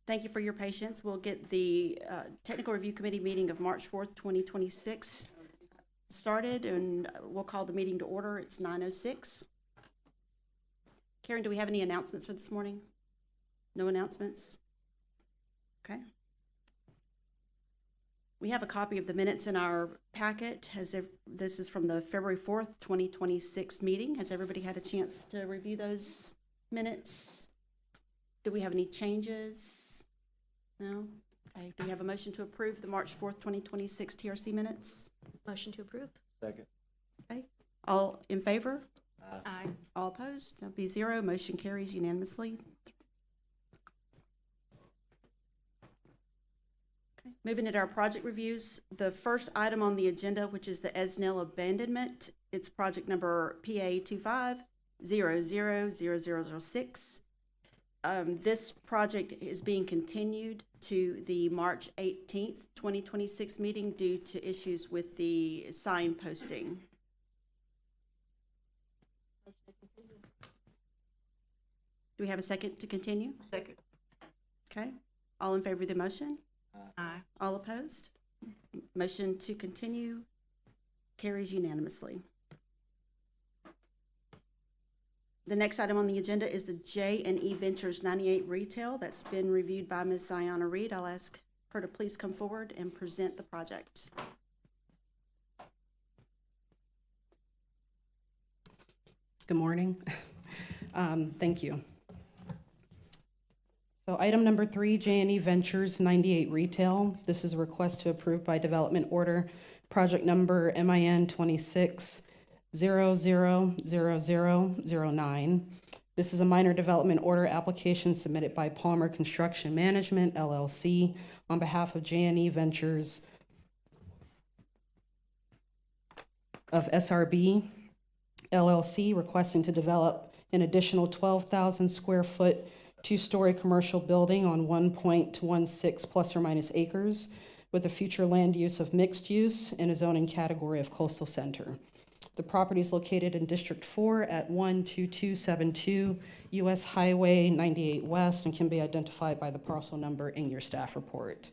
Thank you for your patience. We'll get the Technical Review Committee meeting of March 4th, 2026 started, and we'll call the meeting to order. It's 9:06. Karen, do we have any announcements for this morning? No announcements? Okay. We have a copy of the minutes in our packet. This is from the February 4th, 2026 meeting. Has everybody had a chance to review those minutes? Do we have any changes? No? Okay. Do we have a motion to approve the March 4th, 2026 TRC minutes? Motion to approve. Second. Okay. All in favor? Aye. All opposed? That'll be 0. Motion carries unanimously. Okay. Moving into our project reviews, the first item on the agenda, which is the Esnell abandonment, it's project number PA 25000006. This project is being continued to the March 18th, 2026 meeting due to issues with the sign posting. Do we have a second to continue? Second. Okay. All in favor of the motion? Aye. All opposed? Motion to continue carries unanimously. The next item on the agenda is the J&E Ventures 98 Retail. That's been reviewed by Ms. Ziana Reed. I'll ask her to please come forward and present the project. Good morning. Thank you. So item number 3, J&E Ventures 98 Retail. This is a request to approve by development order, project number MIN 26000009. This is a minor development order application submitted by Palmer Construction Management, LLC, on behalf of J&E Ventures of SRB, LLC, requesting to develop an additional 12,000 square foot two-story commercial building on 1.16 plus or minus acres with a future land use of mixed use in a zoning category of coastal center. The property is located in District 4 at 12272 US Highway 98 West and can be identified by the parcel number in your staff report.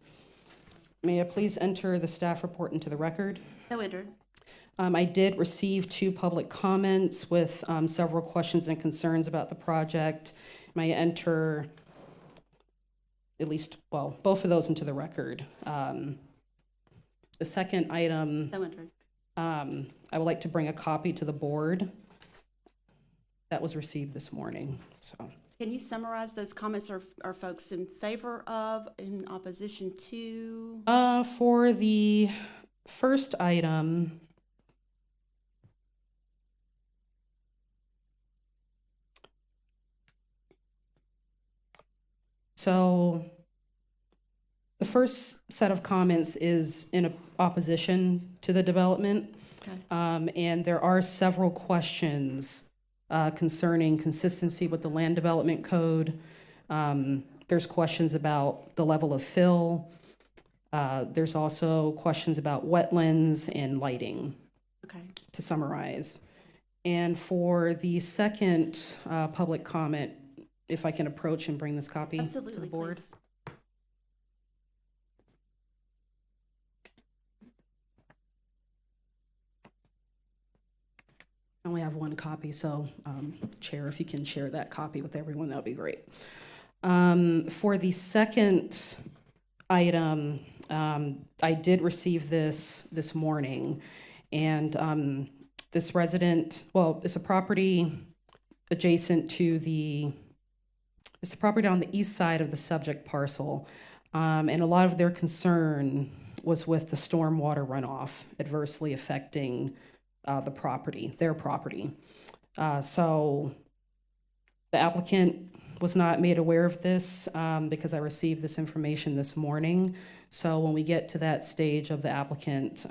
May I please enter the staff report into the record? So entered. I did receive 2 public comments with several questions and concerns about the project. May I enter at least, well, both of those into the record. The second item, So entered. I would like to bring a copy to the board that was received this morning. So, Can you summarize those comments? Are folks in favor of, in opposition to? for the first item, so the first set of comments is in opposition to the development. Okay. And there are several questions concerning consistency with the land development code. There's questions about the level of fill. There's also questions about wetlands and lighting, Okay. to summarize. And for the second public comment, if I can approach and bring this copy to Absolutely, the board. please. I only have 1 copy, so Chair, if you can share that copy with everyone, that would be great. For the second item, I did receive this morning, and this resident, well, it's a property adjacent to it's the property on the east side of the subject parcel, and a lot of their concern was with the stormwater runoff adversely affecting the property, their property. So the applicant was not made aware of this because I received this information this morning. So when we get to that stage of the applicant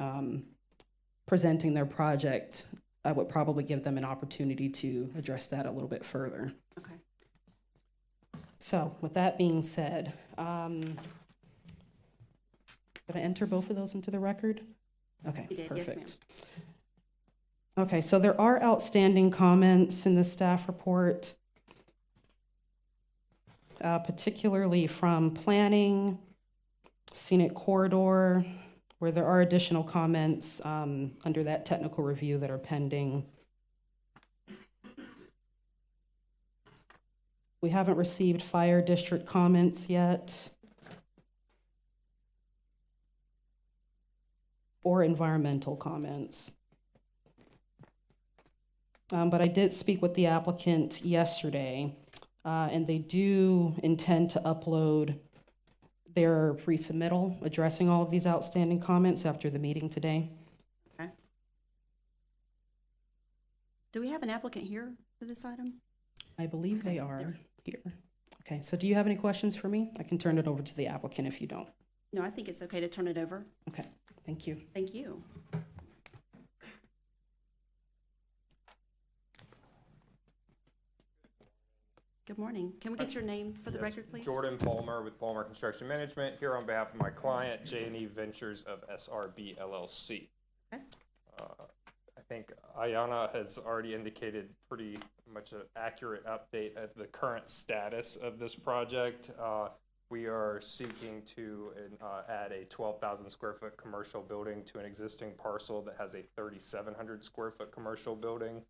presenting their project, I would probably give them an opportunity to address that a little bit further. Okay. So with that being said, did I enter both of those into the record? Okay, You did, perfect. yes, ma'am. Okay, so there are outstanding comments in the staff report. particularly from planning, scenic corridor, where there are additional comments under that technical review that are pending. We haven't received fire district comments yet, or environmental comments. But I did speak with the applicant yesterday, and they do intend to upload their pre-submittal addressing all of these outstanding comments after the meeting today. Okay. Do we have an applicant here for this item? I believe Okay, they are here. Okay, so do you have any questions for me? I can turn it over to the applicant if you don't. No, I think it's okay to turn it over. Okay, thank you. Thank you. Good morning. Can we get your name for the Yes, record, please? Jordan Palmer with Palmer Construction Management, here on behalf of my client, J&E Ventures of SRB LLC. Okay. I think Ayana has already indicated pretty much an accurate update of the current status of this project. We are seeking to add a 12,000 square foot commercial building to an existing parcel that has a 3,700 square foot commercial building.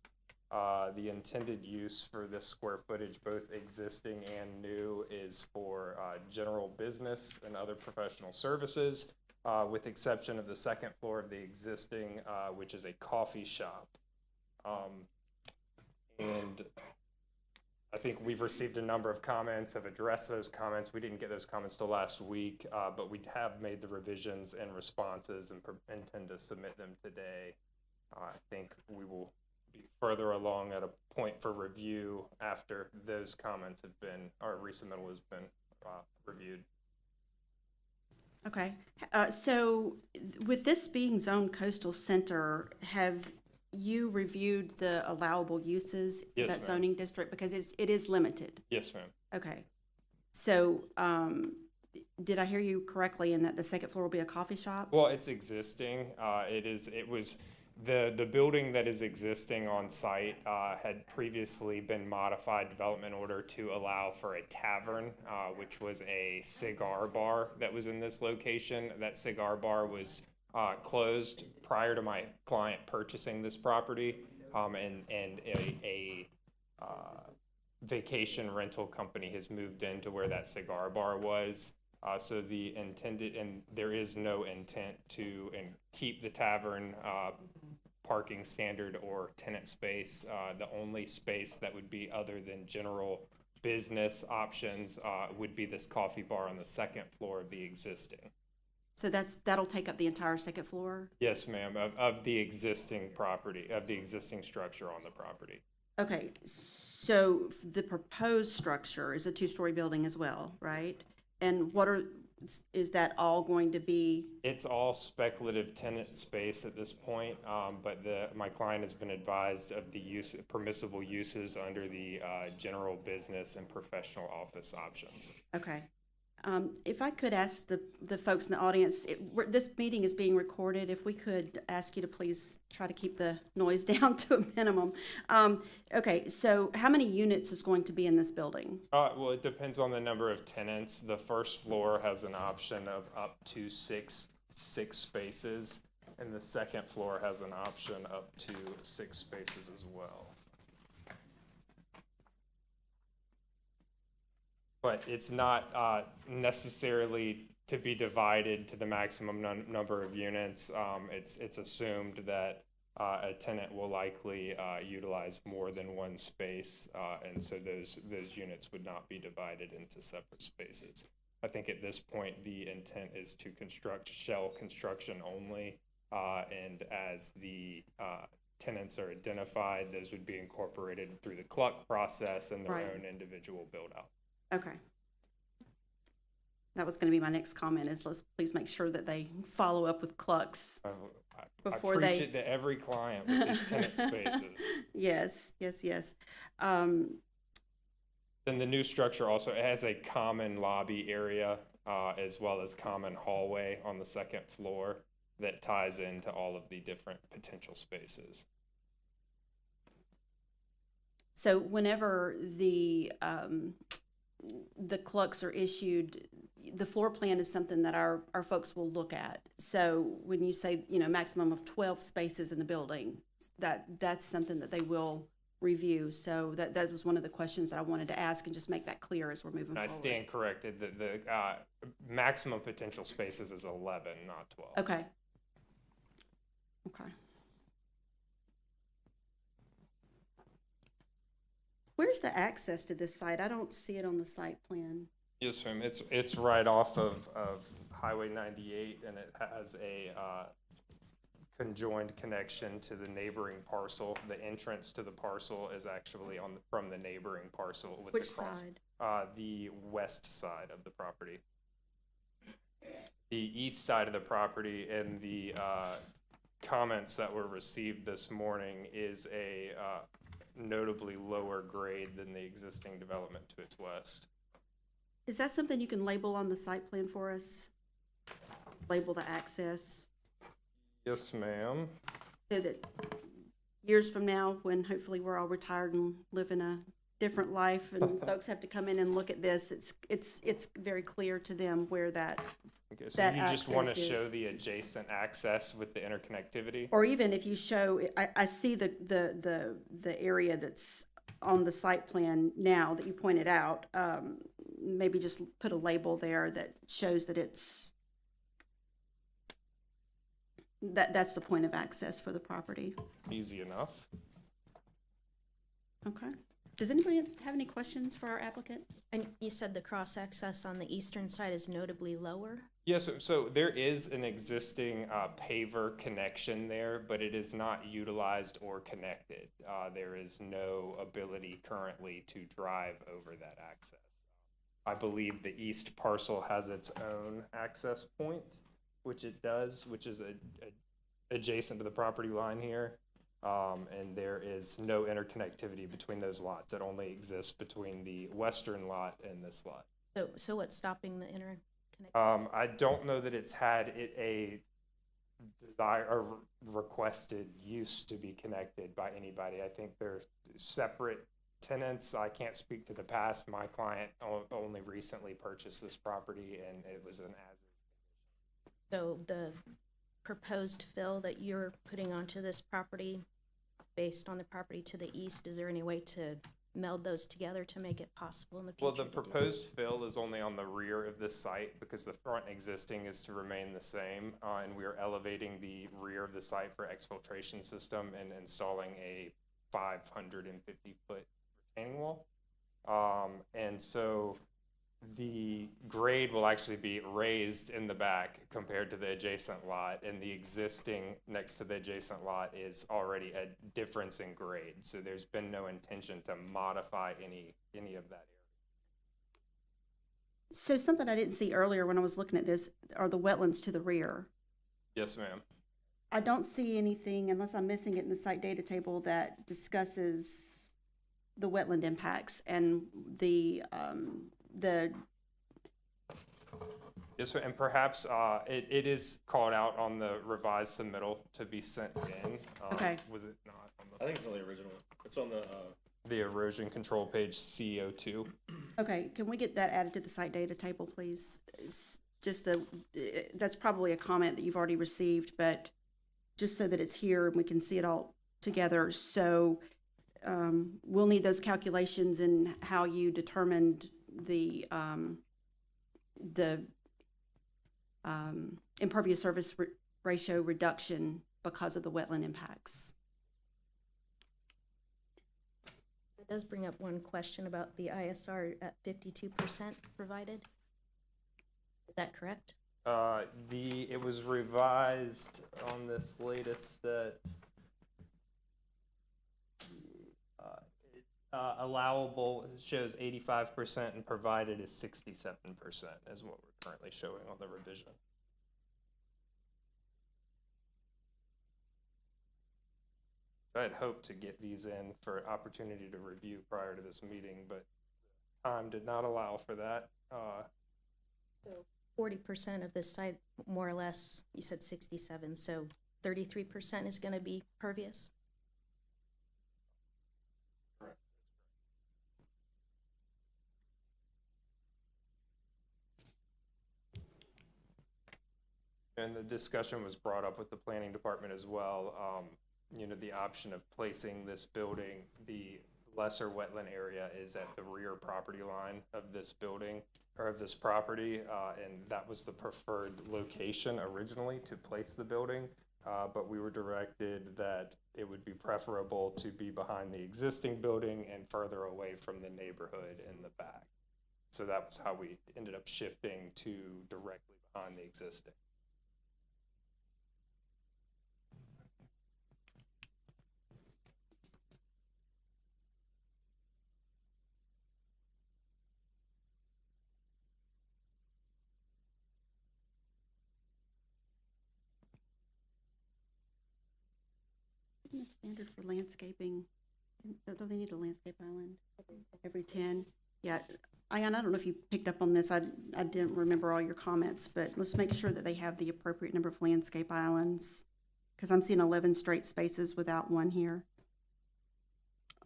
The intended use for this square footage, both existing and new, is for general business and other professional services, with exception of the second floor of the existing, which is a coffee shop. And I think we've received a number of comments, have addressed those comments. We didn't get those comments till last week, but we have made the revisions and responses and intend to submit them today. I think we will be further along at a point for review after those comments have been, our resubmittal has been reviewed. Okay. So with this being zoned coastal center, have you reviewed the allowable uses for Yes, that ma'am. zoning district? Because it is limited. Yes, ma'am. Okay. So did I hear you correctly in that the second floor will be a coffee shop? Well, it's existing. It was the building that is existing on site had previously been modified development order to allow for a tavern, which was a cigar bar that was in this location. That cigar bar was closed prior to my client purchasing this property, and a vacation rental company has moved into where that cigar bar was. So the intended, and there is no intent to keep the tavern parking standard or tenant space. The only space that would be other than general business options would be this coffee bar on the second floor of the existing. So that'll take up the entire second floor? Yes, ma'am, of the existing property, of the existing structure on the property. Okay, so the proposed structure is a two-story building as well, right? And is that all going to be? It's all speculative tenant space at this point, but my client has been advised of the permissible uses under the general business and professional office options. Okay. If I could ask the folks in the audience, this meeting is being recorded. If we could ask you to please try to keep the noise down to a minimum. Okay, so how many units is going to be in this building? Well, it depends on the number of tenants. The first floor has an option of up to six spaces, and the second floor has an option up to 6 spaces as well. But it's not necessarily to be divided to the maximum number of units. It's assumed that a tenant will likely utilize more than one space, and so those units would not be divided into separate spaces. I think at this point the intent is to construct shell construction only, and as the tenants are identified, those would be incorporated through the CLUC process and their Right. own individual build-out. Okay. That was going to be my next comment, is let's please make sure that they follow up with CLUCs. Before I preach they- it to every client with these tenant spaces. Yes. Then the new structure also, it has a common lobby area as well as common hallway on the second floor that ties into all of the different potential spaces. So whenever the the CLUCs are issued, the floor plan is something that our folks will look at. So when you say, maximum of 12 spaces in the building, that's something that they will review. So that was one of the questions that I wanted to ask and just make that clear as we're moving And I forward. stand corrected, the maximum potential spaces is 11, not 12. Okay. Okay. Where's the access to this site? I don't see it on the site plan. Yes, ma'am. It's right off of Highway 98, and it has a conjoined connection to the neighboring parcel. The entrance to the parcel is actually from the neighboring parcel with Which the cross. side? The west side of the property. The east side of the property, and the comments that were received this morning, is a notably lower grade than the existing development to its west. Is that something you can label on the site plan for us? Label the access Yes, ma'am. so that years from now, when hopefully we're all retired and living a different life and folks have to come in and look at this, it's very clear to them where that, Okay, so that you just want to access show is. the adjacent access with the interconnectivity? or even if you show, I see the area that's on the site plan now that you pointed out, maybe just put a label there that shows that that's the point of access for the property. Easy enough. Okay. Does anybody have any questions for our applicant? And you said the cross-access on the eastern side is notably lower? Yes, so there is an existing paver connection there, but it is not utilized or connected. There is no ability currently to drive over that access. I believe the east parcel has its own access point, which it does, which is adjacent to the property line here. And there is no interconnectivity between those lots. It only exists between the western lot and this lot. So what's stopping the interconnection? I don't know that it's had a desire or requested use to be connected by anybody. I think they're separate tenants. I can't speak to the past. My client only recently purchased this property, and it was an as-is. So the proposed fill that you're putting onto this property, based on the property to the east, is there any way to meld those together to make it possible in the future? Well, the to do that? proposed fill is only on the rear of this site because the front existing is to remain the same, and we are elevating the rear of the site for exfiltration system and installing a 550-foot retaining wall. And so the grade will actually be raised in the back compared to the adjacent lot, and the existing next to the adjacent lot is already a difference in grade. So there's been no intention to modify any of that area. So something I didn't see earlier when I was looking at this are the wetlands to the rear. Yes, ma'am. I don't see anything, unless I'm missing it in the site data table, that discusses the wetland impacts and the Yes, ma'am. And perhaps it is called out on the revised submittal to be sent in. Okay. Was it not on I think it's on the original. It's on the erosion control page CO2? okay, can we get that added to the site data table, please? It's just that's probably a comment that you've already received, but just so that it's here and we can see it all together. So we'll need those calculations and how you determined the impervious surface ratio reduction because of the wetland impacts. It does bring up one question about the ISR at 52% provided. Is that correct? It was revised on this latest set. Allowable shows 85% and provided is 67% is what we're currently showing on the revision. I had hoped to get these in for opportunity to review prior to this meeting, but time did not allow for that. So 40% of this site, more or less, you said 67, so 33% is going to be pervious? And the discussion was brought up with the planning department as well. You know, the option of placing this building, the lesser wetland area is at the rear property line of this building, or of this property, and that was the preferred location originally to place the building. But we were directed that it would be preferable to be behind the existing building and further away from the neighborhood in the back. So that was how we ended up shifting to directly behind the existing. Isn't the standard for landscaping, don't they need a landscape island? Every 10? Yeah, Ayan, I don't know if you picked up on this, I didn't remember all your comments, but let's make sure that they have the appropriate number of landscape islands, because I'm seeing 11 straight spaces without one here.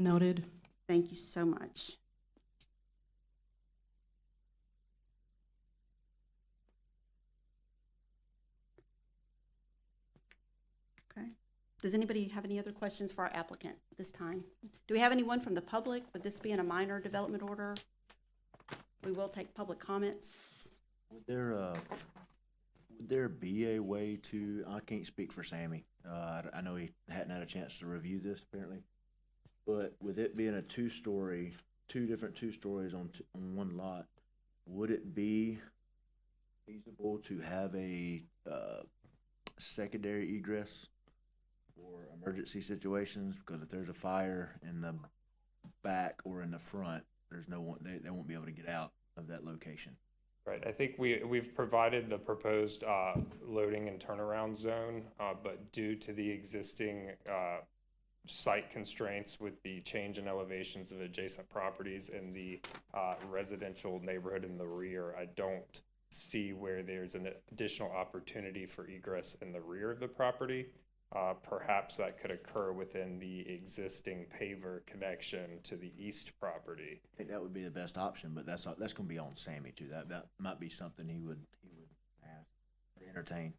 Noted. Thank you so much. Okay. Does anybody have any other questions for our applicant this time? Do we have anyone from the public? With this being a minor development order, we will take public comments. Would there be a way to, I can't speak for Sammy, I know he hadn't had a chance to review this apparently, but with it being a two different two stories on one lot, would it be feasible to have a, secondary egress for emergency situations? Because if there's a fire in the back or in the front, there's no one, they won't be able to get out of that location. Right, I think we've provided the proposed loading and turnaround zone, but due to the existing site constraints with the change in elevations of adjacent properties and the residential neighborhood in the rear, I don't see where there's an additional opportunity for egress in the rear of the property. Perhaps that could occur within the existing paver connection to the east property. I think that would be the best option, but that's gonna be on Sammy too. That might be something he would ask or entertain.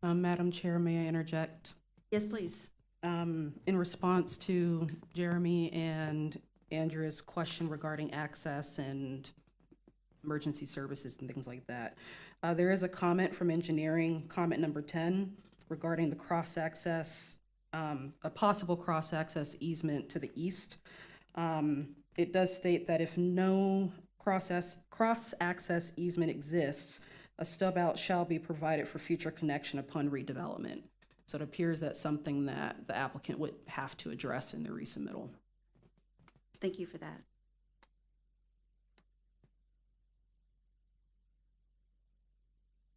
Madam Chair, may I interject? Yes, please. In response to Jeremy and Andrea's question regarding access and emergency services and things like that, there is a comment from engineering, comment number 10, regarding the cross-access, a possible cross-access easement to the east. It does state that if no cross-access easement exists, a stub out shall be provided for future connection upon redevelopment. So it appears that's something that the applicant would have to address in the resubmittal. Thank you for that.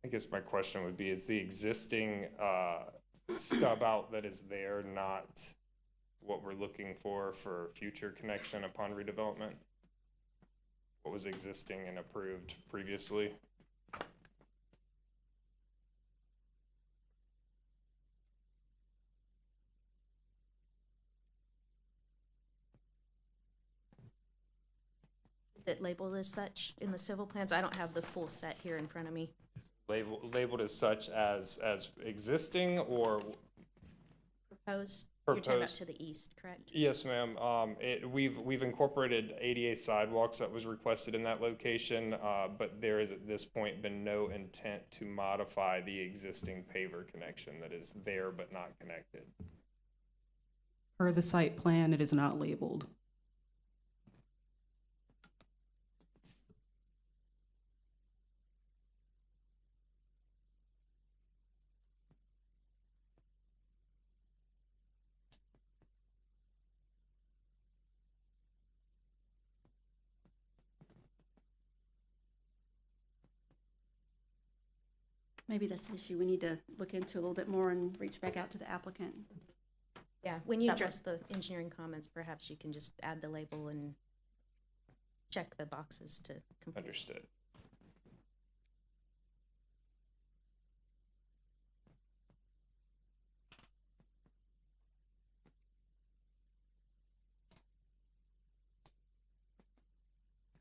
I guess my question would be, is the existing stub out that is there not what we're looking for future connection upon redevelopment? What was existing and approved previously? Is it labeled as such in the civil plans? I don't have the full set here in front of me. Labeled as such as existing or Proposed, you're talking about proposed? to the east, correct? Yes, ma'am. We've incorporated ADA sidewalks that was requested in that location, but there has at this point been no intent to modify the existing paver connection that is there but not connected. Per the site plan, it is not labeled. Maybe that's an issue we need to look into a little bit more and reach back out to the applicant. Yeah, when you That address the engineering comments, perhaps you can just add the label and check the boxes to complete. Understood.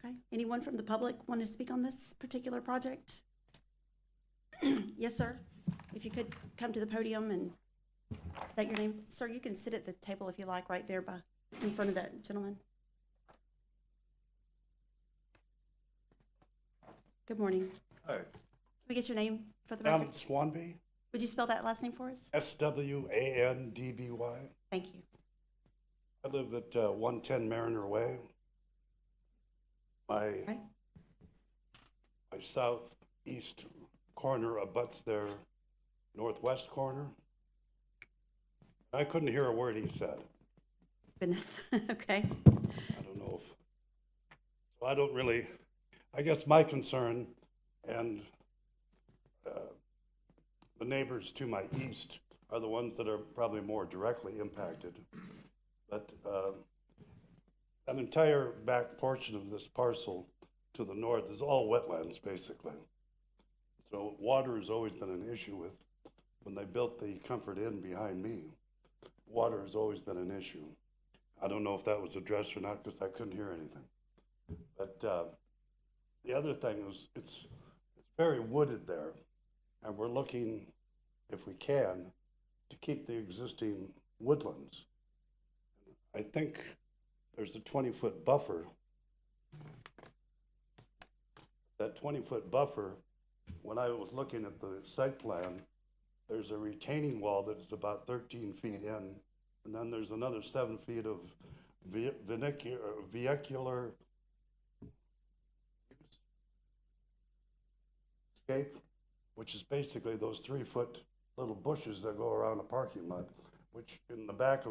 Okay, anyone from the public want to speak on this particular project? Yes, sir. If you could come to the podium and state your name. Sir, you can sit at the table if you like, right there in front of that gentleman. Good morning. Hi, Can we get your name for the record? Alan Swanby, Would you spell that last name for us? SWANDBY. Thank you. I live at 110 Mariner Way. Okay. My southeast corner abuts their northwest corner. I couldn't hear a word he said. Goodness. Okay. I don't know if, so I don't really, I guess my concern and the neighbors to my east are the ones that are probably more directly impacted. But an entire back portion of this parcel to the north is all wetlands, basically. So water has always been an issue with, when they built the Comfort Inn behind me, water has always been an issue. I don't know if that was addressed or not because I couldn't hear anything. But the other thing is it's very wooded there, and we're looking, if we can, to keep the existing woodlands. I think there's a 20-foot buffer. That 20-foot buffer, when I was looking at the site plan, there's a retaining wall that is about 13 feet in, and then there's another 7 feet of vehicular escape, which is basically those 3-foot little bushes that go around a parking lot, which in the back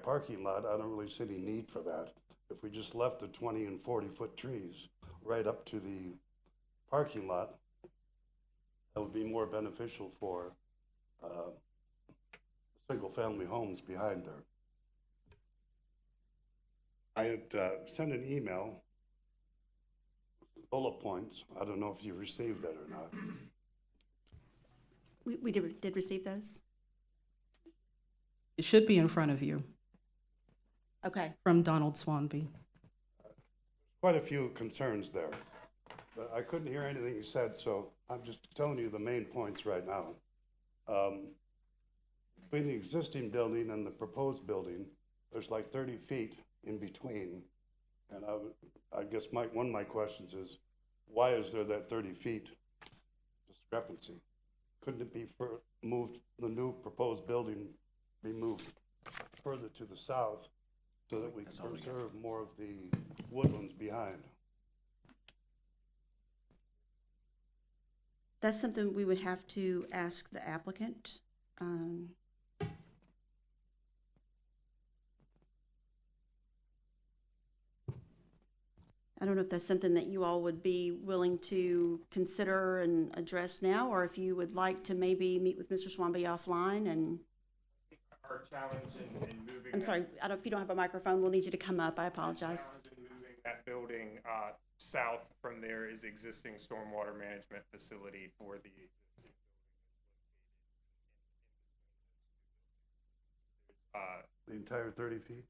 parking lot, I don't really see any need for that. If we just left the 20 and 40-foot trees right up to the parking lot, that would be more beneficial for single-family homes behind there. I had sent an email, bullet points. I don't know if you received that or not. We did receive those? It should be in front of you, Okay. from Donald Swanby. Quite a few concerns there, but I couldn't hear anything you said, so I'm just telling you the main points right now. Between the existing building and the proposed building, there's like 30 feet in between. And I guess one of my questions is, why is there that 30 feet discrepancy? Couldn't it be moved, the new proposed building be moved further to the south so that we can preserve more of the woodlands behind? That's something we would have to ask the applicant. I don't know if that's something that you all would be willing to consider and address now, or if you would like to maybe meet with Mr. Swanby offline and, Our challenge in moving. I'm sorry, if you don't have a microphone, we'll need you to come up. I apologize. Challenge in moving that building south from there is existing stormwater management facility for the existing building. The entire 30 feet?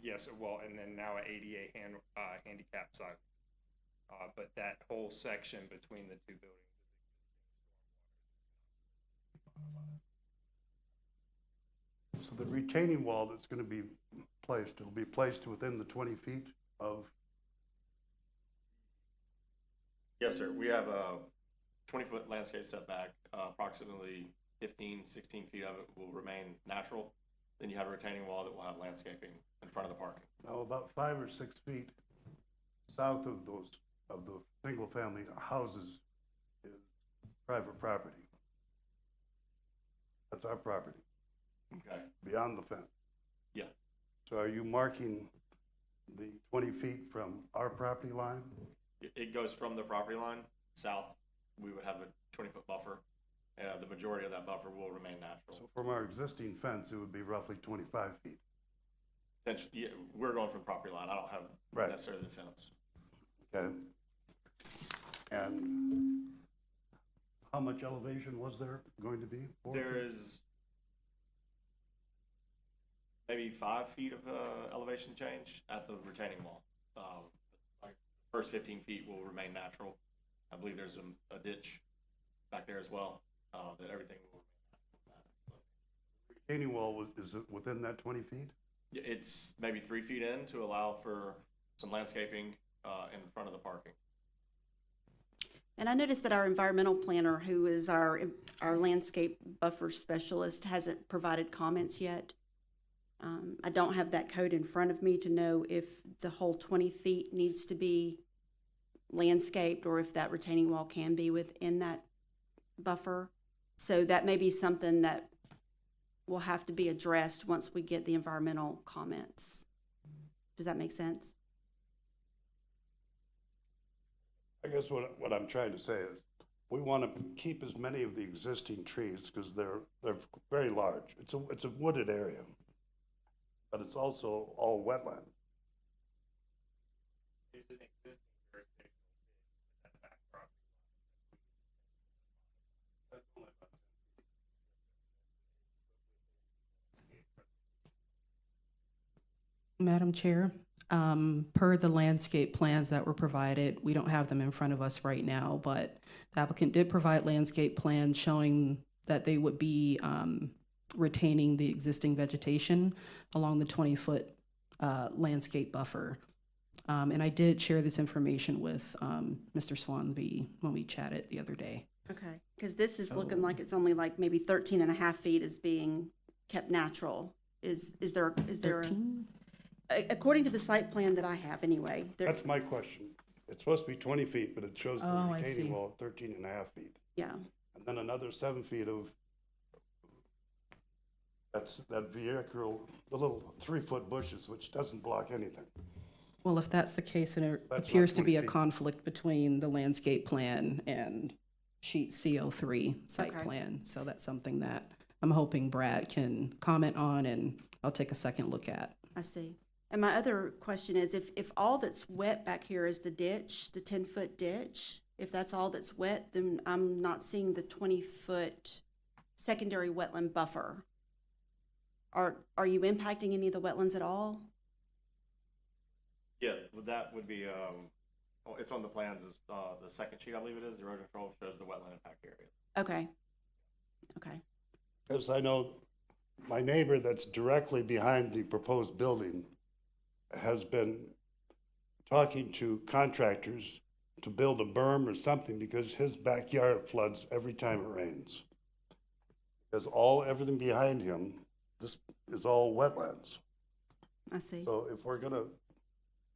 Yes, well, and then now an ADA handicap side. But that whole section between the two buildings is So the retaining wall that's going to be placed, it'll be placed within the 20 feet of, Yes, sir. We have a 20-foot landscape setback, approximately 15, 16 feet of it will remain natural. Then you have a retaining wall that will have landscaping in front of the parking. now about 5 or 6 feet south of the single-family houses is private property. That's our property, Okay. beyond the fence. Yeah. So are you marking the 20 feet from our property line? It goes from the property line south. We would have a 20-foot buffer. The majority of that buffer will remain natural. So from our existing fence, it would be roughly 25 feet. Potentially, yeah, we're going from property line. I don't have Right. necessarily the fence. Okay. And how much elevation was there going to be? 4 There feet? is maybe 5 feet of elevation change at the retaining wall. Like first 15 feet will remain natural. I believe there's a ditch back there as well, that everything will. Retaining wall, is it within that 20 feet? Yeah, it's maybe 3 feet in to allow for some landscaping in front of the parking. And I noticed that our environmental planner, who is our landscape buffer specialist, hasn't provided comments yet. I don't have that code in front of me to know if the whole 20 feet needs to be landscaped or if that retaining wall can be within that buffer. So that may be something that will have to be addressed once we get the environmental comments. Does that make sense? I guess what I'm trying to say is, we want to keep as many of the existing trees, because they're very large. It's a wooded area, but it's also all wetland. Madam Chair, per the landscape plans that were provided, we don't have them in front of us right now, but the applicant did provide landscape plans showing that they would be retaining the existing vegetation along the 20-foot landscape buffer. And I did share this information with Mr. Swanby when we chatted the other day. Okay, because this is looking like it's only like maybe 13 and a half feet is being kept natural. Is there a, 13? according to the site plan that I have anyway, there, That's my question. It's supposed to be 20 feet, but it shows the Oh, I see. retaining wall at 13 and a half feet. yeah, And then another 7 feet of, that vehicle, the little 3-foot bushes, which doesn't block anything. Well, if that's the case, then it That's not appears to be 20 a feet. conflict between the landscape plan and sheet CO3 site Okay. plan. So that's something that I'm hoping Brad can comment on and I'll take a second look at. I see. And my other question is, if all that's wet back here is the ditch, the 10-foot ditch, if that's all that's wet, then I'm not seeing the 20-foot secondary wetland buffer. Are you impacting any of the wetlands at all? Yeah, that would be, it's on the plans, is the second sheet, I believe it is, the erosion control shows the wetland impact area. Okay. Okay. Because I know my neighbor that's directly behind the proposed building has been talking to contractors to build a berm or something, because his backyard floods every time it rains. Because everything behind him, this is all wetlands. I see. So if we're gonna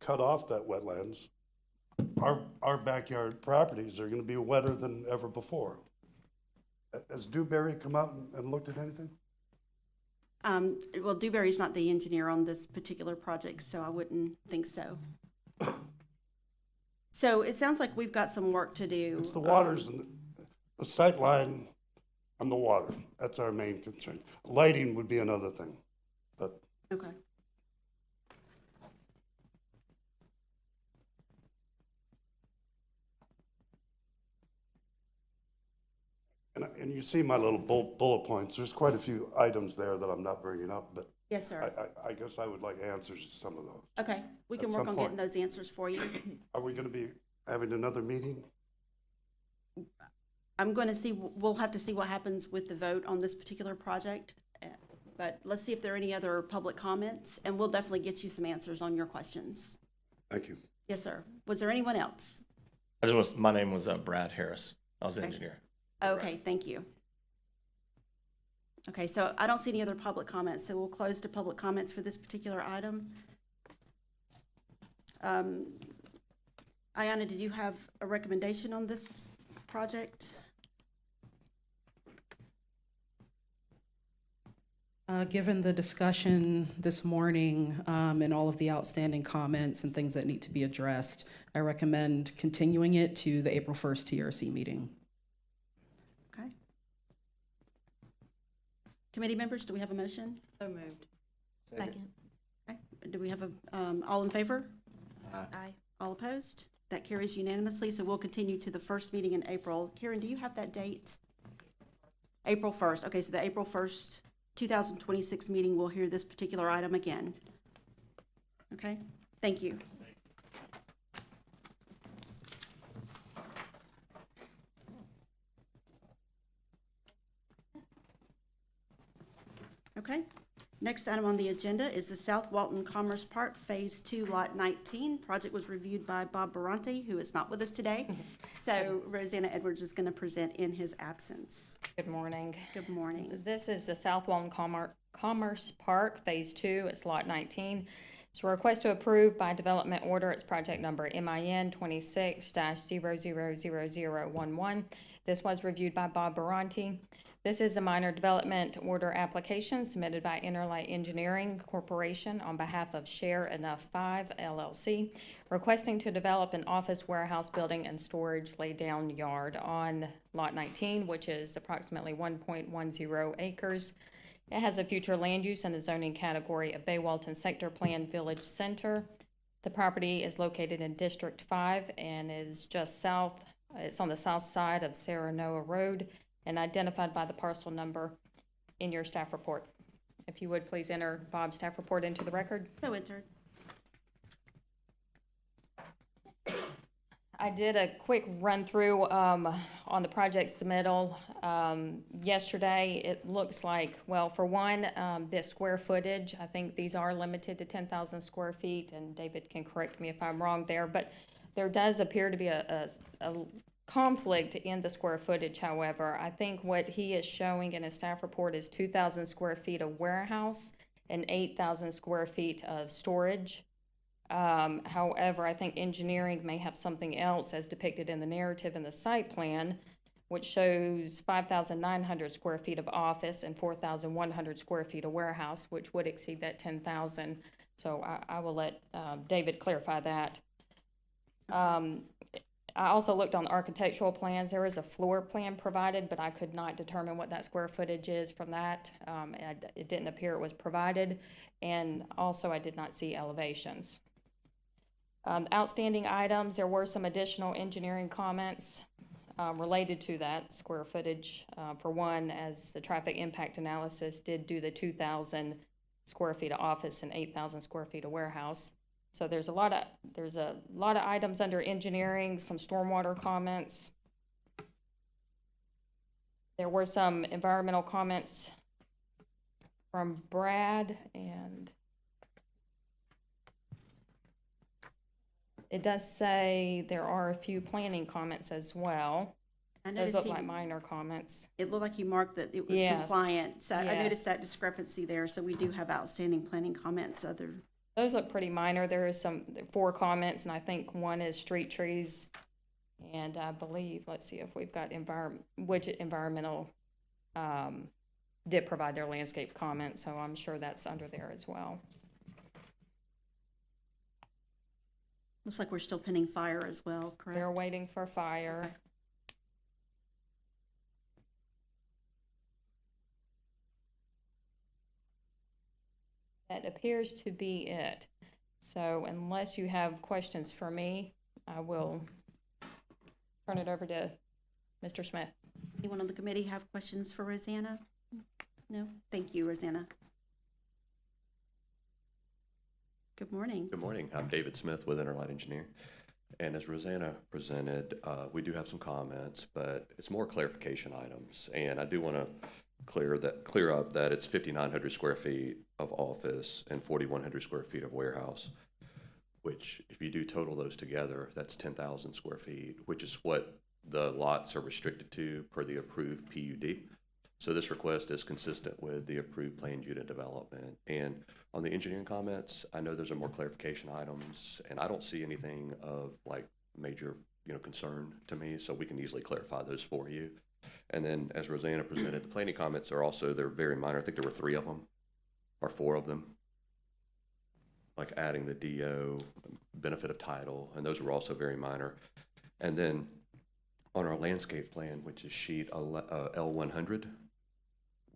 cut off that wetlands, our backyard properties are gonna be wetter than ever before. Has Dewberry come out and looked at anything? Well, Dewberry's not the engineer on this particular project, so I wouldn't think so. So it sounds like we've got some work to do. It's the waters and the sight line and the water. That's our main concern. Lighting would be another thing, but Okay. and you see my little bullet points. There's quite a few items there that I'm not bringing up, but Yes, sir. I guess I would like answers to some of those. Okay, we can At work some on getting point. those answers for you. Are we gonna be having another meeting? I'm going to see, we'll have to see what happens with the vote on this particular project. But let's see if there are any other public comments, and we'll definitely get you some answers on your questions. Thank you. Yes, sir. Was there anyone else? My name was Brad Harris. I was the Okay. engineer. Okay, thank you. Okay, so I don't see any other public comments, so we'll close to public comments for this particular item. Ayanna, did you have a recommendation on this project? Given the discussion this morning and all of the outstanding comments and things that need to be addressed, I recommend continuing it to the April 1st TRC meeting. Okay. Committee members, do we have a motion? So moved. Second. Okay, do we have all in favor? Aye. All opposed? That carries unanimously, so we'll continue to the first meeting in April. Karen, do you have that date? April 1st. Okay, so the April 1st, 2026 meeting, we'll hear this particular item again. Okay, thank you. Next item on the agenda is the South Walton Commerce Park Phase 2, Lot 19. Project was reviewed by Bob Barante, who is not with us today. So Rosanna Edwards is going to present in his absence. Good morning. Good morning. This is the South Walton Commerce Park, Phase 2, it's Lot 19. It's a request to approve by development order, it's project number MIN 26-000011. This was reviewed by Bob Barante. This is a minor development order application submitted by Interlight Engineering Corporation on behalf of Share Enough 5 LLC, requesting to develop an office warehouse building and storage laydown yard on Lot 19, which is approximately 1.10 acres. It has a future land use in the zoning category of Bay Walton Sector Plan Village Center. The property is located in District 5 and is just south, it's on the south side of Sarah-Noah Road and identified by the parcel number in your staff report. If you would, please enter Bob's staff report into the record. So entered. I did a quick run through on the project submittal yesterday. It looks like, well, for one, the square footage, I think these are limited to 10,000 square feet, and David can correct me if I'm wrong there, but there does appear to be a conflict in the square footage. However, I think what he is showing in his staff report is 2,000 square feet of warehouse and 8,000 square feet of storage. However, I think engineering may have something else as depicted in the narrative in the site plan, which shows 5,900 square feet of office and 4,100 square feet of warehouse, which would exceed that 10,000. So I will let David clarify that. I also looked on the architectural plans. There is a floor plan provided, but I could not determine what that square footage is from that. It didn't appear it was provided, and also I did not see elevations. Outstanding items, there were some additional engineering comments related to that square footage. For one, as the traffic impact analysis did do the 2,000 square feet of office and 8,000 square feet of warehouse. So there's a lot of items under engineering, some stormwater comments. There were some environmental comments from Brad, and it does say there are a few planning comments as well. I Those noticed look like minor comments. it looked like he marked that it was Yes. compliant. So I noticed Yes. that discrepancy there. So we do have outstanding planning comments. Those look pretty minor. There is 4 comments, and I think one is street trees. And I believe, let's see if we've got which environmental did provide their landscape comment, so I'm sure that's under there as well. Looks like we're still pending fire as well, correct? They're waiting for fire. That appears to be it. So unless you have questions for me, I will turn it over to Mr. Smith. Anyone on the committee have questions for Rosanna? No? Thank you, Rosanna. Good morning. Good morning. I'm David Smith with Interlight Engineering. And as Rosanna presented, we do have some comments, but it's more clarification items. And I do want to clear up that it's 5,900 square feet of office and 4,100 square feet of warehouse, which if you do total those together, that's 10,000 square feet, which is what the lots are restricted to per the approved PUD. So this request is consistent with the approved planned unit development. And on the engineering comments, I know those are more clarification items, and I don't see anything of like major, concern to me, so we can easily clarify those for you. And then as Rosanna presented, the planning comments are also, they're very minor. I think there were 3 of them, or 4 of them, like adding the DO, benefit of title, and those were also very minor. And then on our landscape plan, which is sheet L100,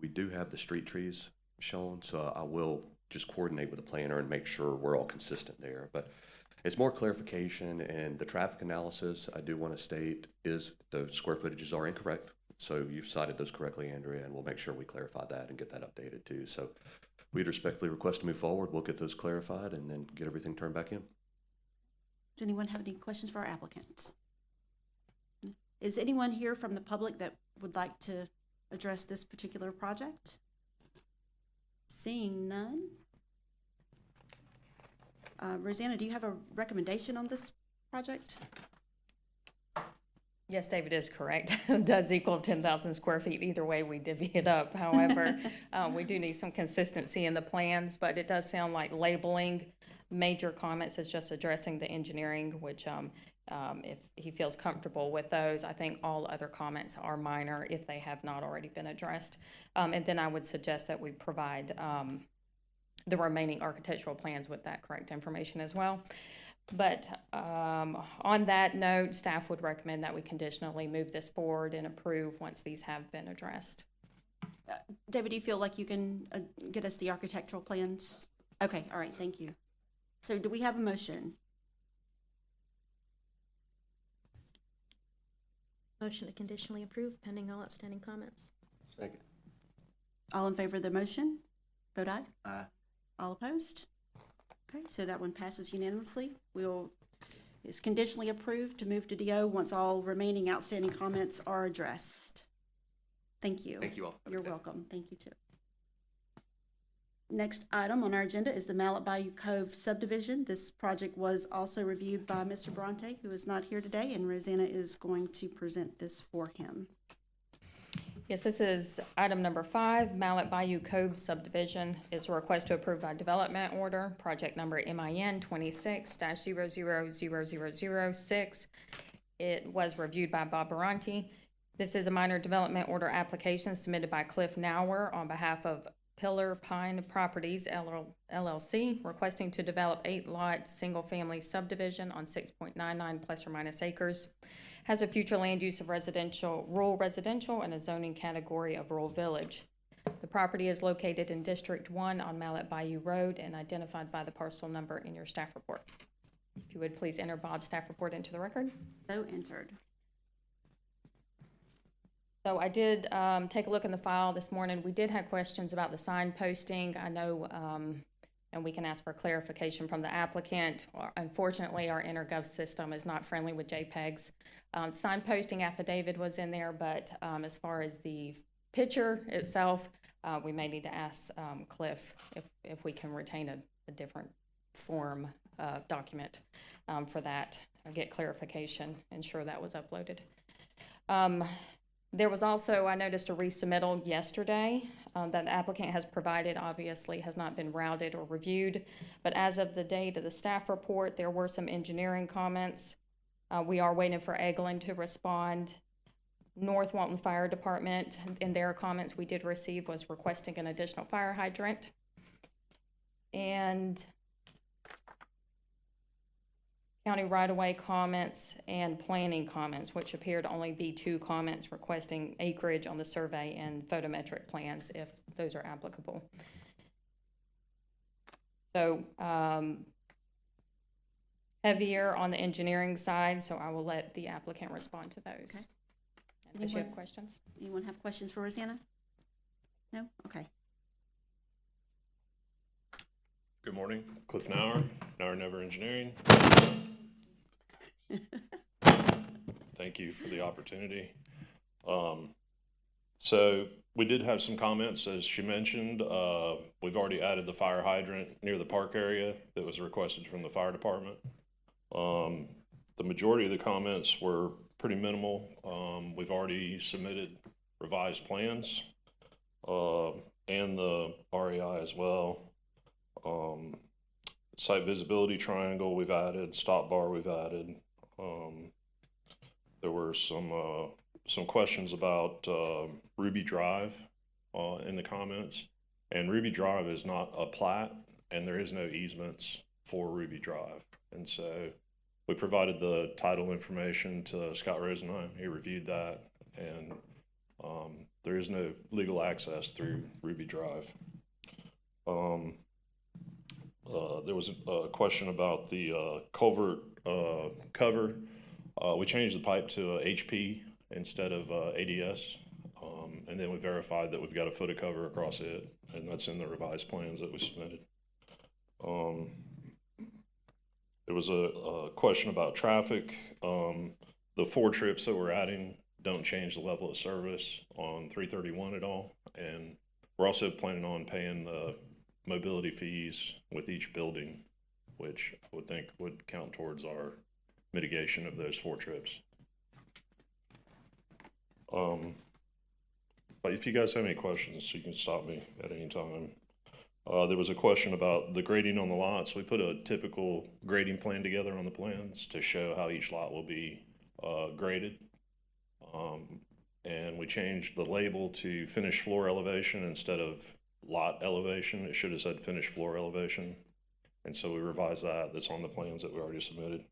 we do have the street trees shown, so I will just coordinate with the planner and make sure we're all consistent there. But it's more clarification, and the traffic analysis, I do want to state, is the square footages are incorrect. So you've cited those correctly, Andrea, and we'll make sure we clarify that and get that updated too. So we'd respectfully request to move forward. We'll get those clarified and then get everything turned back in. Does anyone have any questions for our applicant? Is anyone here from the public that would like to address this particular project? Seeing none. Rosanna, do you have a recommendation on this project? Yes, David is correct. It does equal 10,000 square feet. Either way, we divvy it up. However, we do need some consistency in the plans, but it does sound like labeling major comments is just addressing the engineering, which if he feels comfortable with those, I think all other comments are minor if they have not already been addressed. And then I would suggest that we provide the remaining architectural plans with that correct information as well. But on that note, staff would recommend that we conditionally move this forward and approve once these have been addressed. David, do you feel like you can get us the architectural plans? Okay, all right, thank you. So do we have a motion? Motion to conditionally approve pending all outstanding comments. Second. All in favor of the motion? Vote aye. Aye. All opposed? Okay, so that one passes unanimously. It's conditionally approved to move to DO once all remaining outstanding comments are addressed. Thank you. Thank you all. Have a You're good day. welcome. Thank you too. Next item on our agenda is the Mallet Bayou Cove subdivision. This project was also reviewed by Mr. Bronte, who is not here today, and Rosanna is going to present this for him. Yes, this is item number 5, Mallet Bayou Cove subdivision. It's a request to approve by development order, project number MIN 26-000006. It was reviewed by Bob Baranti. This is a minor development order application submitted by Cliff Nauer on behalf of Pillar Pine Properties LLC, requesting to develop 8-lot single-family subdivision on 6.99 plus or minus acres. Has a future land use of rural residential, and a zoning category of rural village. The property is located in District 1 on Mallet Bayou Road and identified by the parcel number in your staff report. If you would please enter Bob's staff report into the record. So entered. So I did take a look in the file this morning. We did have questions about the sign posting. I know, and we can ask for clarification from the applicant. Unfortunately, our InterGov system is not friendly with JPEGs. Sign posting affidavit was in there, but as far as the picture itself, we may need to ask Cliff if we can retain a different form document for that, or get clarification, ensure that was uploaded. There was also, I noticed, a resubmittal yesterday that the applicant has provided, obviously has not been routed or reviewed, but as of the date of the staff report, there were some engineering comments. We are waiting for Eglin to respond. North Walton Fire Department, in their comments we did receive, was requesting an additional fire hydrant. And county right-of-way comments and planning comments, which appear to only be 2 comments requesting acreage on the survey and photometric plans, if those are applicable. So heavier on the engineering side, so I will let the applicant respond to those. Okay. Unless you have questions. Anyone have questions for Rosanna? No? Okay. Good morning, Cliff Nauer, Nauer Never Engineering. Thank you for the opportunity. So we did have some comments, as she mentioned. We've already added the fire hydrant near the park area that was requested from the fire department. The majority of the comments were pretty minimal. We've already submitted revised plans and the REI as well. Site visibility triangle we've added, stop bar we've added. There were some questions about Ruby Drive in the comments, and Ruby Drive is not a plat, and there is no easements for Ruby Drive. And so we provided the title information to Scott Rosenheim. He reviewed that, and there is no legal access through Ruby Drive. There was a question about the culvert cover. We changed the pipe to HP instead of ADS, and then we verified that we've got a foot of cover across it, and that's in the revised plans that we submitted. There was a question about traffic. The 4 trips that we're adding don't change the level of service on 331 at all, and We're also planning on paying the mobility fees with each building, which I would think would count towards our mitigation of those 4 trips. But if you guys have any questions, you can stop me at any time. There was a question about the grading on the lots. We put a typical grading plan together on the plans to show how each lot will be graded. And we changed the label to finished floor elevation instead of lot elevation. It should have said finished floor elevation. And so we revised that. That's on the plans that we already submitted.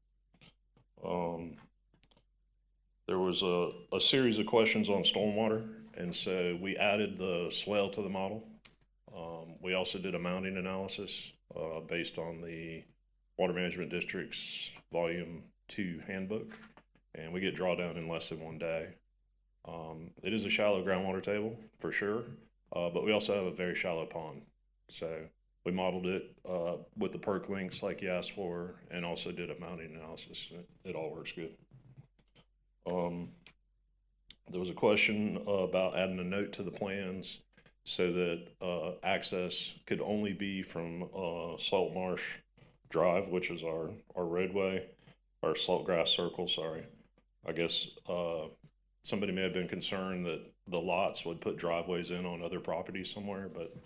There was a series of questions on stormwater, and so we added the swale to the model. We also did a mounting analysis based on the Water Management District's Volume 2 handbook, and we get drawdown in less than 1 day. It is a shallow groundwater table, for sure, but we also have a very shallow pond. So we modeled it with the perk links like you asked for, and also did a mounting analysis. It all works good. There was a question about adding a note to the plans so that access could only be from Salt Marsh Drive, which is our roadway, or Saltgrass Circle, sorry. I guess somebody may have been concerned that the lots would put driveways in on other properties somewhere, but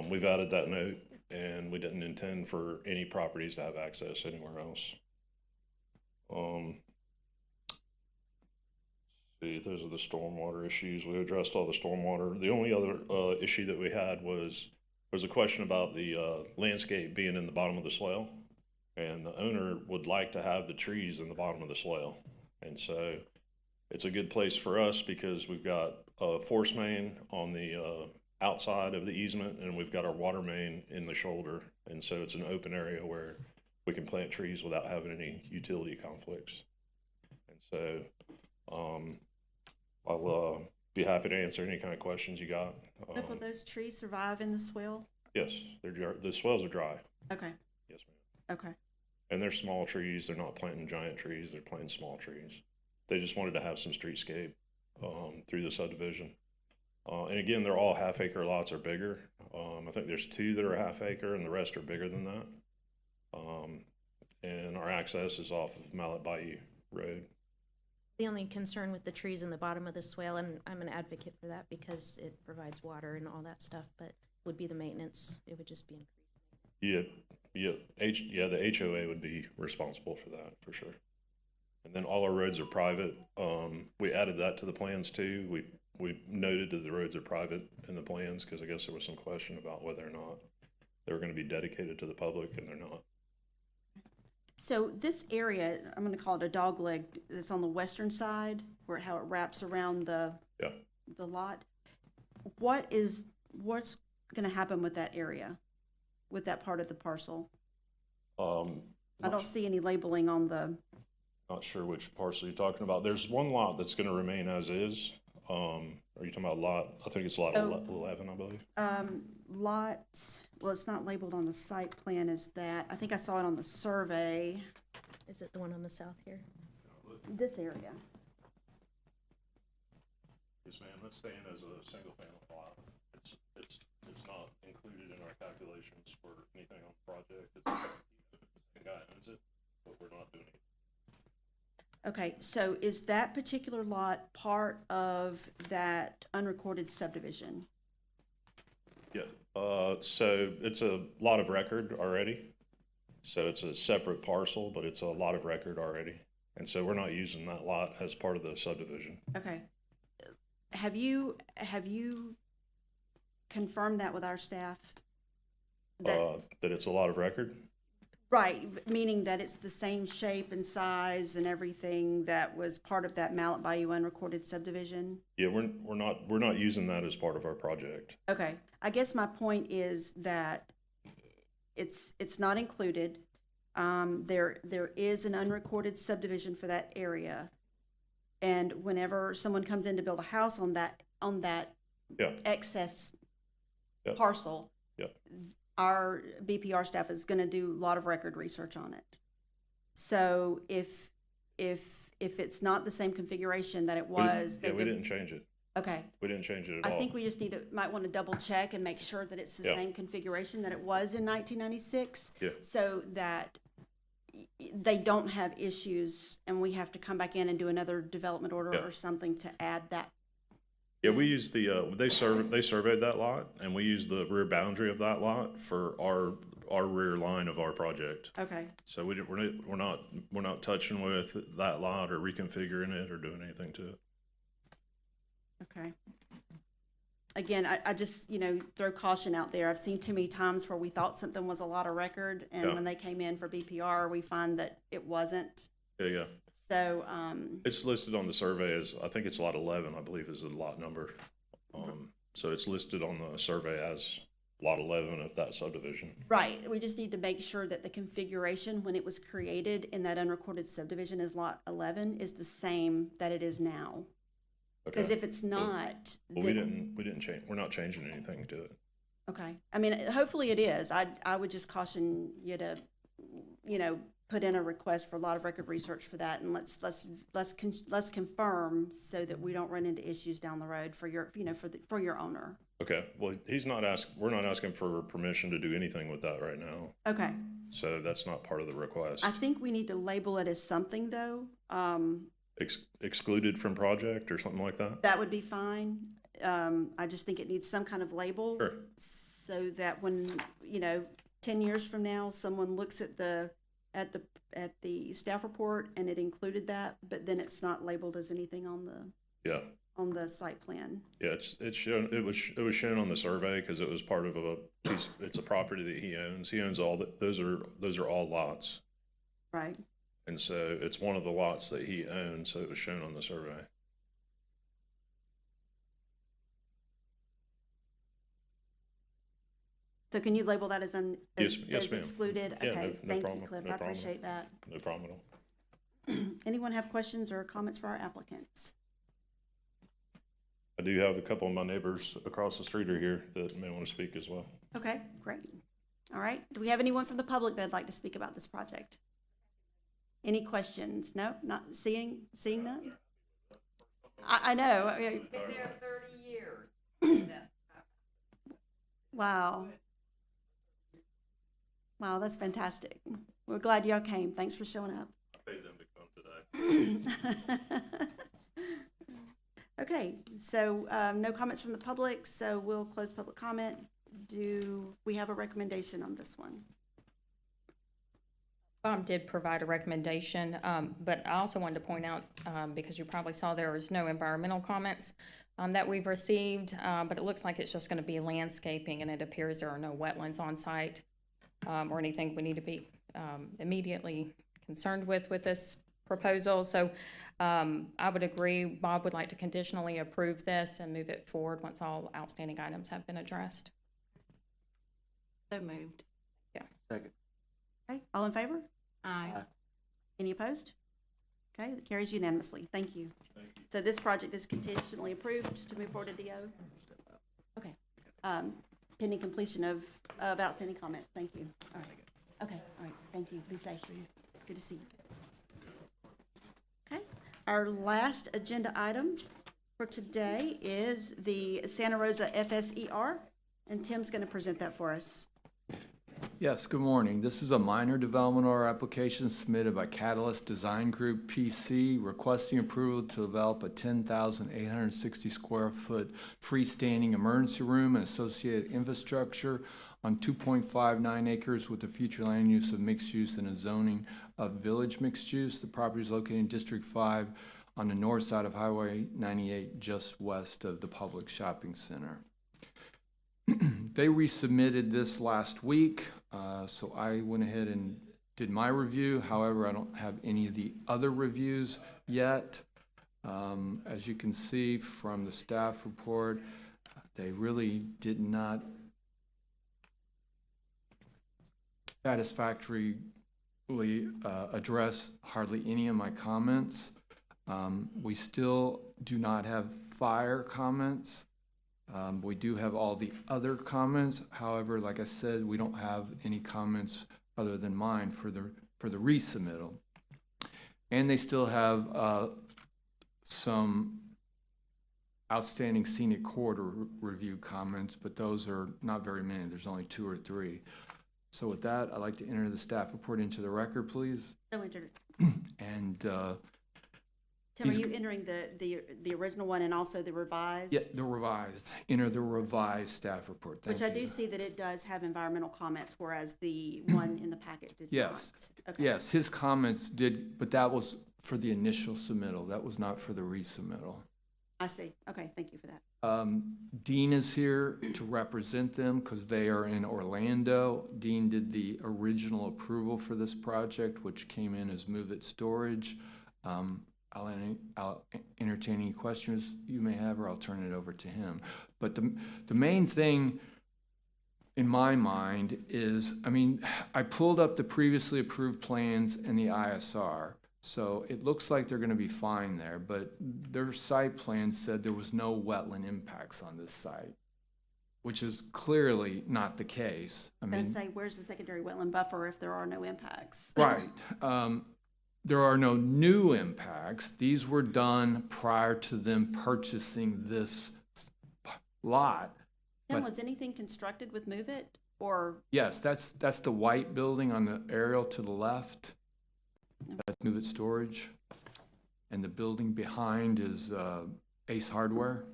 we've added that note, and we didn't intend for any properties to have access anywhere else. See, those are the stormwater issues. We addressed all the stormwater. The only other issue that we had was a question about the landscape being in the bottom of the swale, and the owner would like to have the trees in the bottom of the swale. And so it's a good place for us because we've got a force main on the outside of the easement, and we've got our water main in the shoulder. And so it's an open area where we can plant trees without having any utility conflicts. And so I'll be happy to answer any kind of questions you got. Will those trees survive in the swale? Yes, the swales are dry. Okay, Yes, ma'am. okay. And they're small trees. They're not planting giant trees. They're planting small trees. They just wanted to have some streetscape through the subdivision. And again, they're all half-acre lots or bigger. I think there's 2 that are half-acre, and the rest are bigger than that. And our access is off of Mallet Bayou Road. The only concern with the trees in the bottom of the swale, and I'm an advocate for that because it provides water and all that stuff, but would be the maintenance. It would just be increased. Yeah, the HOA would be responsible for that, for sure. And then all our roads are private. We added that to the plans too. We noted that the roads are private in the plans because I guess there was some question about whether or not they were going to be dedicated to the public, and they're not. So this area, I'm gonna call it a dog leg, that's on the western side, where how it wraps around the lot. What's gonna happen with that area, with that part of the parcel? I don't see any labeling on the, Not sure which parcel you're talking about. There's one lot that's going to remain as is. Are you talking about lot? I think it's lot 11, I believe. well, it's not labeled on the site plan as that. I think I saw it on the survey, Is it the one on the south here? this area. Yes, ma'am. That's staying as a single family lot. It's not included in our calculations for anything on the project. The guy owns it, but we're not doing it. Okay, so is that particular lot part of that unrecorded subdivision? Yeah, so it's a lot of record already. So it's a separate parcel, but it's a lot of record already. And so we're not using that lot as part of the subdivision. Okay. Have you confirmed that with our staff? That it's a lot of record? Right, meaning that it's the same shape and size and everything that was part of that Mallet Bayou unrecorded subdivision? Yeah, we're not using that as part of our project. Okay, I guess my point is that it's not included. There is an unrecorded subdivision for that area. And whenever someone comes in to build a house on that Yeah. excess Yeah. parcel, Yeah. our BPR staff is going to do a lot of record research on it. So if it's not the same configuration that it was, We didn't change it. Okay. We didn't change it at I all. think we just might want to double check and make sure that it's the Yeah. same configuration that it was in 1996. Yeah. So that they don't have issues and we have to come back in and do another development order Yeah. or something to add that. Yeah, we used they surveyed that lot, and we used the rear boundary of that lot for our rear line of our project. Okay. So we're not touching with that lot or reconfiguring it or doing anything to it. Okay. Again, I just, throw caution out there. I've seen too many times where we thought something was a lot of record, and Yeah. when they came in for BPR, we find that it wasn't. Yeah. So, It's listed on the survey as, I think it's lot 11, I believe is the lot number. So it's listed on the survey as lot 11 of that subdivision. right, we just need to make sure that the configuration when it was created in that unrecorded subdivision as lot 11 is the same that it is now. Because Okay. if it's not, Well, we then- didn't change, we're not changing anything to it. Okay, I mean, hopefully it is. I would just caution you to, put in a request for a lot of record research for that, and let's confirm so that we don't run into issues down the road for your, for your owner. Okay, well, we're not asking for permission to do anything with that right now. Okay, So that's not part of the request. I think we need to label it as something though. Excluded from project or something like that? That would be fine. I just think it needs some kind of label. Sure. So that when, 10 years from now, someone looks at the staff report and it included that, but then it's not labeled as anything on the site plan. Yeah, it's shown, it was shown on the survey because it was part of it's a property that he owns. He owns those are all lots. Right. And so it's one of the lots that he owns, so it was shown on the survey. So can you label that as Yes, ma'am. excluded? Yeah, Okay, no thank you, problem, Cliff. no I problem. appreciate that. No problem at all. Anyone have questions or comments for our applicants? I do have a couple of my neighbors across the street are here that may want to speak as well. Okay, great. All right. Do we have anyone from the public that'd like to speak about this project? Any questions? No, not seeing none? I know. Been there 30 years. Wow. Wow, that's fantastic. We're glad y'all came. Thanks for showing up. I paid them to come today. Okay, so no comments from the public, so we'll close public comment. Do we have a recommendation on this one? Bob did provide a recommendation, but I also wanted to point out, because you probably saw there was no environmental comments that we've received, but it looks like it's just gonna be landscaping, and it appears there are no wetlands on site or anything we need to be immediately concerned with this proposal. So I would agree, Bob would like to conditionally approve this and move it forward once all outstanding items have been addressed. So moved. Yeah. Second. Okay, all in favor? Aye. Any opposed? Okay, that carries unanimously. Thank you. So this project is conditionally approved to move forward to DO? Okay. Pending completion of outstanding comments. Thank you. All right. Okay, all right. Thank you. Be safe. Good to see you. Okay, our last agenda item for today is the Santa Rosa FSER, and Tim's going to present that for us. Yes, good morning. This is a minor development order application submitted by Catalyst Design Group PC requesting approval to develop a 10,860 square foot freestanding emergency room and associated infrastructure on 2.59 acres with the future land use of mixed use and a zoning of village mixed use. The property is located in District 5 on the north side of Highway 98, just west of the public shopping center. They resubmitted this last week, so I went ahead and did my review. However, I don't have any of the other reviews yet. As you can see from the staff report, they really did not satisfactorily address hardly any of my comments. We still do not have fire comments. We do have all the other comments. However, like I said, we don't have any comments other than mine for the resubmittal. And they still have some outstanding scenic corridor review comments, but those are not very many. There's only 2 or 3. So with that, I'd like to enter the staff report into the record, please. So entered. And, Tim, are He's- you entering the original one and also the revised? yeah, the revised, enter the revised staff report. Thank Which I you. do see that it does have environmental comments, whereas the one in the packet did not. Yes. Okay. Yes, his comments did, but that was for the initial submittal. That was not for the resubmittal. I see. Okay, thank you for that. Dean is here to represent them because they are in Orlando. Dean did the original approval for this project, which came in as Move It Storage. I'll entertain any questions you may have, or I'll turn it over to him. But the main thing in my mind is, I mean, I pulled up the previously approved plans and the ISR. So it looks like they're gonna be fine there, but their site plan said there was no wetland impacts on this site, which is clearly not the case. I I'm going to mean, say, where's the secondary wetland buffer if there are no impacts? right. There are no new impacts. These were done prior to them purchasing this lot. Tim, But- was anything constructed with Move It, or, Yes, that's the white building on the aerial to the left. That's Move It Storage. And the building behind is Ace Hardware.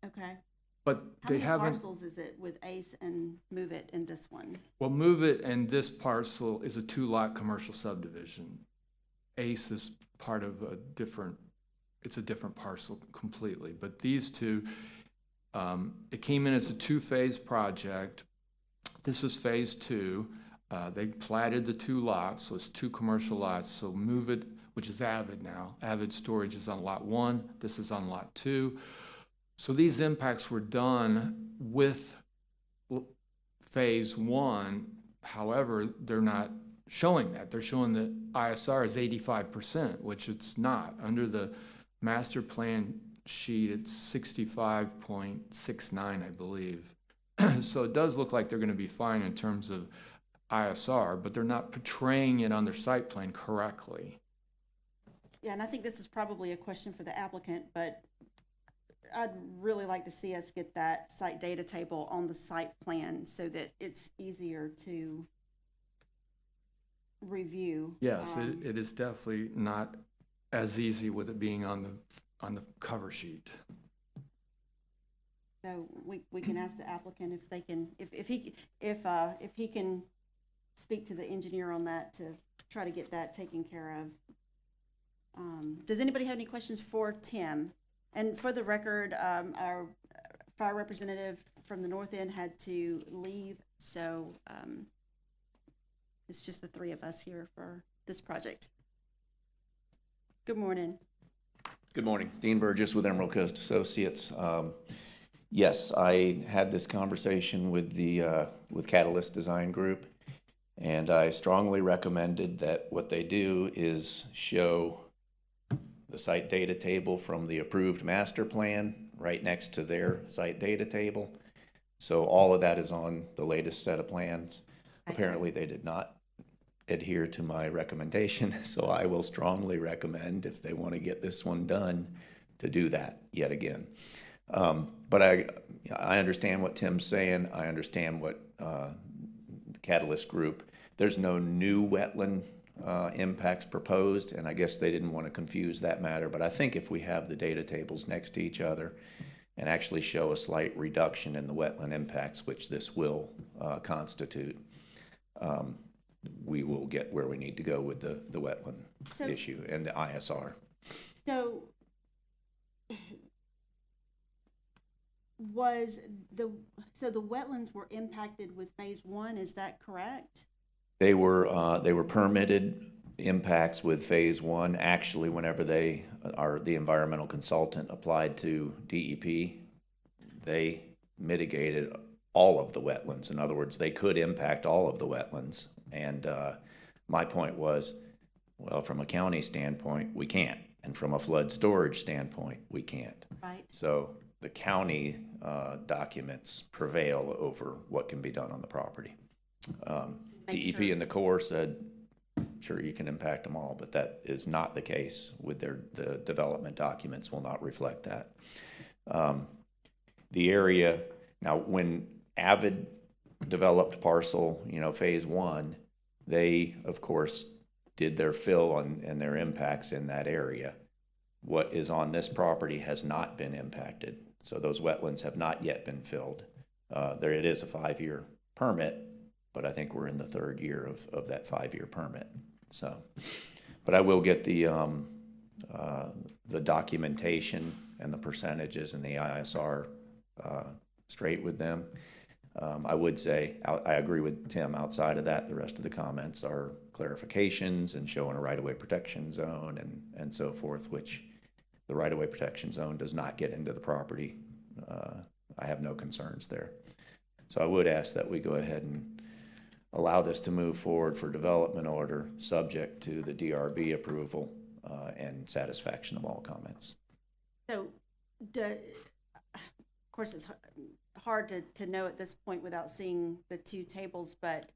okay. But How they many haven't, parcels is it with Ace and Move It in this one? well, Move It and this parcel is a 2-lot commercial subdivision. Ace is part of a different, it's a different parcel completely. But these two, it came in as a 2-phase project. This is phase 2. They platted the 2 lots, so it's 2 commercial lots. So Move It, which is Avid now, Avid Storage is on lot 1, this is on lot 2. So these impacts were done with phase 1. However, they're not showing that. They're showing that ISR is 85%, which it's not. Under the master plan sheet, it's 65.69, I believe. So it does look like they're going to be fine in terms of ISR, but they're not portraying it on their site plan correctly. Yeah, and I think this is probably a question for the applicant, but I'd really like to see us get that site data table on the site plan so that it's easier to review. Yes, it is definitely not as easy with it being on the cover sheet. So we can ask the applicant if they can, if he can speak to the engineer on that to try to get that taken care of. Does anybody have any questions for Tim? And for the record, our fire representative from the north end had to leave, so it's just the 3 of us here for this project. Good morning. Good morning. Dean Burgess with Emerald Coast Associates. Yes, I had this conversation with with Catalyst Design Group, and I strongly recommended that what they do is show the site data table from the approved master plan right next to their site data table. So all of that is on the latest set of plans. Apparently, they did not adhere to my recommendation, so I will strongly recommend, if they want to get this one done, to do that yet again. But I understand what Tim's saying. I understand what the Catalyst Group, there's no new wetland impacts proposed, and I guess they didn't want to confuse that matter. But I think if we have the data tables next to each other and actually show a slight reduction in the wetland impacts, which this will constitute, we will get where we need to go with the wetland issue and the ISR. So the wetlands were impacted with phase 1, is that correct? They were permitted impacts with phase 1. Actually, whenever the environmental consultant applied to DEP, they mitigated all of the wetlands. In other words, they could impact all of the wetlands. And my point was, well, from a county standpoint, we can't. And from a flood storage standpoint, we can't. Right. So the county documents prevail over what can be done on the property. DEP and the Corps said, sure you can impact them all, but that is not the case with the development documents will not reflect that. The area, now when Avid developed parcel, phase one, they, of course, did their fill and their impacts in that area. What is on this property has not been impacted, so those wetlands have not yet been filled. It is a 5-year permit, but I think we're in the 3rd year of that 5-year permit. So, but I will get the documentation and the percentages and the ISR straight with them. I would say, I agree with Tim, outside of that, the rest of the comments are clarifications and showing a right-of-way protection zone and so forth, which the right-of-way protection zone does not get into the property. I have no concerns there. So I would ask that we go ahead and allow this to move forward for development order, subject to the DRB approval and satisfaction of all comments. So, of course, it's hard to know at this point without seeing the 2 tables, but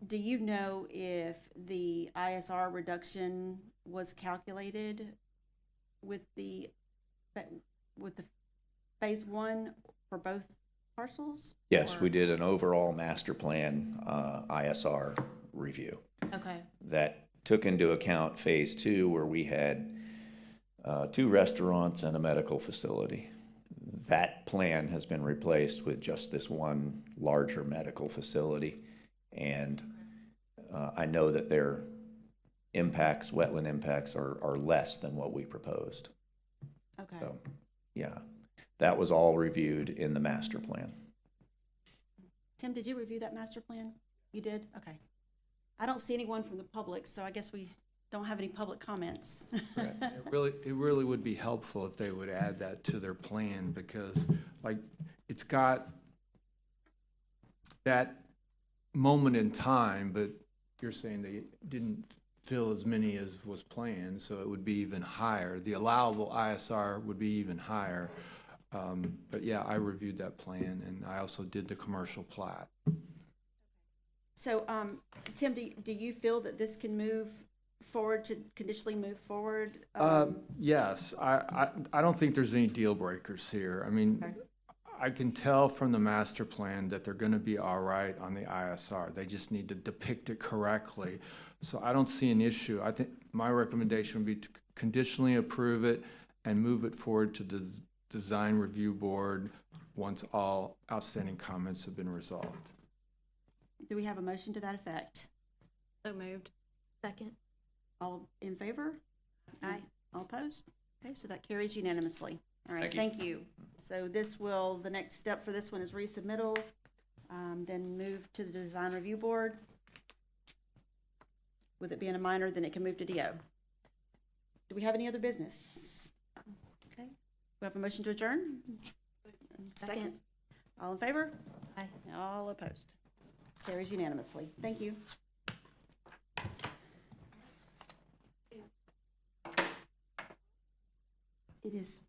do you know if the ISR reduction was calculated with the phase 1 for both parcels? Yes, or- we did an overall master plan ISR review Okay, that took into account phase 2, where we had 2 restaurants and a medical facility. That plan has been replaced with just this one larger medical facility, and I know that their impacts, wetland impacts, are less than what we proposed. okay. So, yeah, that was all reviewed in the master plan. Tim, did you review that master plan? You did? Okay. I don't see anyone from the public, so I guess we don't have any public comments. It really would be helpful if they would add that to their plan, because like, it's got that moment in time, but you're saying they didn't fill as many as was planned, so it would be even higher. The allowable ISR would be even higher. But yeah, I reviewed that plan, and I also did the commercial plat. So, Tim, do you feel that this can move forward, to conditionally move forward? Yes, I don't think there's any deal breakers here. I mean, Okay. I can tell from the master plan that they're gonna be all right on the ISR. They just need to depict it correctly. So I don't see an issue. I think my recommendation would be to conditionally approve it and move it forward to the design review board once all outstanding comments have been resolved. Do we have a motion to that effect? So moved. Second. All in favor? Aye. All opposed? Okay, so that carries unanimously. All right, Thank you. thank you. So the next step for this one is resubmittal, then move to the design review board. With it being a minor, then it can move to DO. Do we have any other business? Okay, we have a motion to adjourn? Second. All in favor? Aye. All opposed? Carries unanimously. Thank you. It is